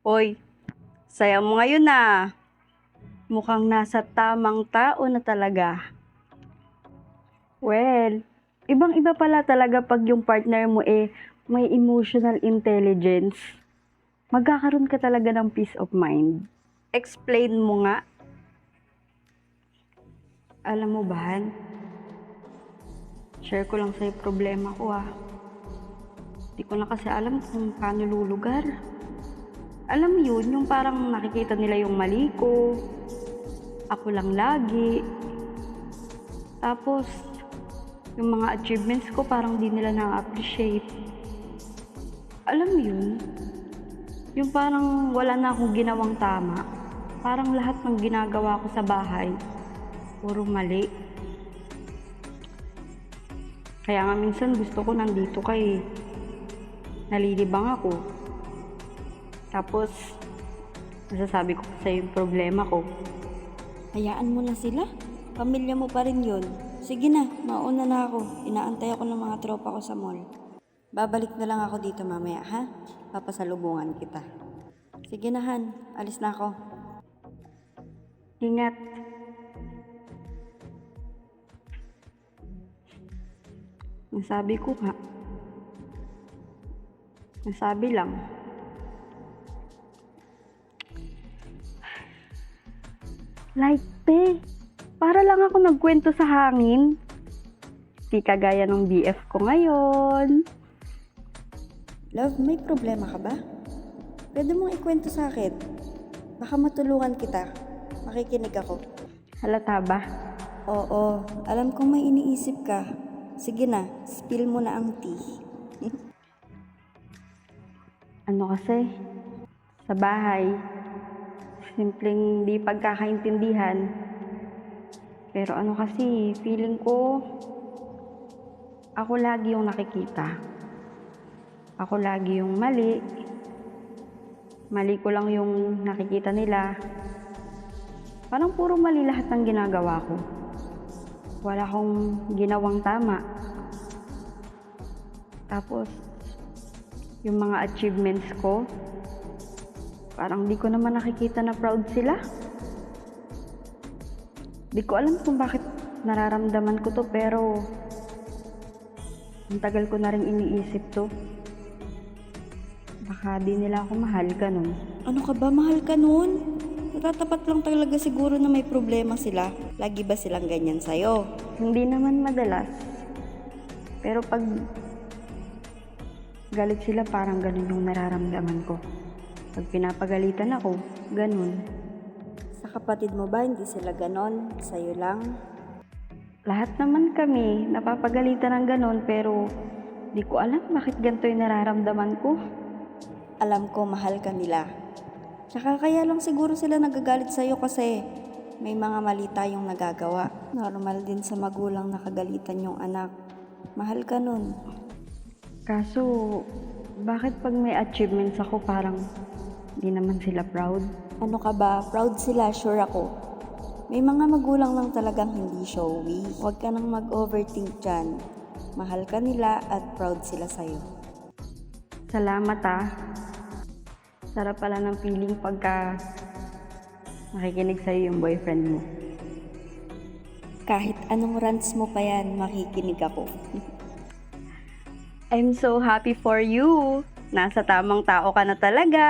Hoy, saya mo ngayon na. Mukhang nasa tamang tao na talaga. Well, ibang-iba pala talaga pag yung partner mo may emotional intelligence. Magkakaroon ka talaga ng peace of mind. Explain mo nga. Alam mo ba, Han? Share ko lang sa'yo problema ko Di ko na kasi alam kung paano lulugar. Alam mo yun, yung parang nakikita nila yung mali ko. Ako lang lagi. Tapos, yung mga achievements ko parang di nila na-appreciate. Alam mo yun, yung parang wala na akong ginawang tama. Parang lahat ng ginagawa ko sa bahay, puro mali. Kaya nga minsan gusto ko nandito kay nalilibang ako. Tapos, nasasabi ko sa yung problema ko. Hayaan mo na sila. Pamilya mo pa rin yun. Sige na, mauna na ako. Inaantay ako ng mga tropa ko sa mall. Babalik na lang ako dito mamaya, ha? Papasalubungan kita. Sige na, Han. Alis na ako. Ingat. Nasabi ko nga. Nasabi lang. Like, para lang ako nagkwento sa hangin. Di kagaya ng BF ko ngayon. Love, may problema ka ba? Pwede mong ikwento sa akin. Baka matulungan kita. Makikinig ako. Halata ba? Oo, alam kong may iniisip ka. Sige na, spill mo na ang tea. Ano kasi, sa bahay, simpleng di pagkakaintindihan. Pero ano kasi, feeling ko, ako lagi yung nakikita. Ako lagi yung mali. Mali ko lang yung nakikita nila. Parang puro mali lahat ng ginagawa ko. Wala akong ginawang tama. Tapos, yung mga achievements ko, parang di ko naman nakikita na proud sila. Di ko alam kung bakit nararamdaman ko to, pero ang tagal ko na rin iniisip to. Baka di nila ako mahal, ganun. Ano ka ba? Mahal ka nun? Natatapat lang talaga siguro na may problema sila. Lagi ba silang ganyan sa'yo? Hindi naman madalas. Pero pag galit sila, parang ganun yung nararamdaman ko. Pag pinapagalitan ako, ganun. Sa kapatid mo ba, hindi sila ganon? Sa'yo lang? Lahat naman kami napapagalitan ng ganun, pero di ko alam bakit ganito yung nararamdaman ko. Alam ko mahal ka nila. Tsaka kaya lang siguro sila nagagalit sa'yo kasi may mga mali tayong nagagawa. Normal din sa magulang nakagalitan yung anak. Mahal ka nun. Kaso, bakit pag may achievements ako parang di naman sila proud? Ano ka ba? Proud sila, sure ako. May mga magulang lang talagang hindi showy. Huwag ka nang mag-overthink dyan. Mahal ka nila at proud sila sa'yo. Salamat Sarap pala ng feeling pagka nakikinig sa'yo yung boyfriend mo. Kahit anong rants mo pa yan, makikinig ako. I'm so happy for you. Nasa tamang tao ka na talaga.